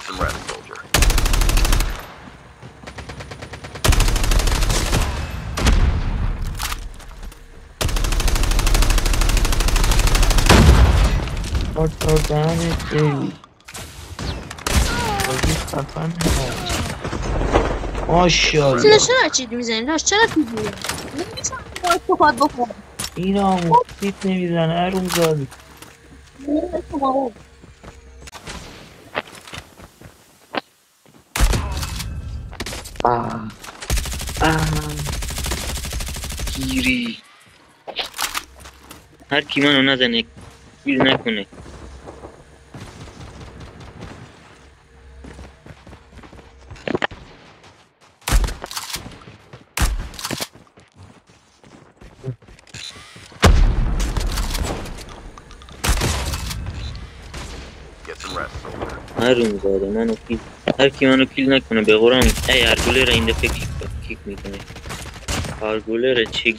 Get some rest, soldier. What damage baby. بازی خفن هست ماشاءالله چرا چیز میزنی؟ راست چرا چیز میزنی؟ نمیتونم باید صحبت بکنم این آموز تیپ نمیزنه هرون زادی گیری هر کی منو نزنه گیر نکنه Get some rest, soldier. هرون زاده منو کیل هر کی منو کیل نکنه به قرآن ای هرگوله را این دفعه کیک میکنه هرگوله را چه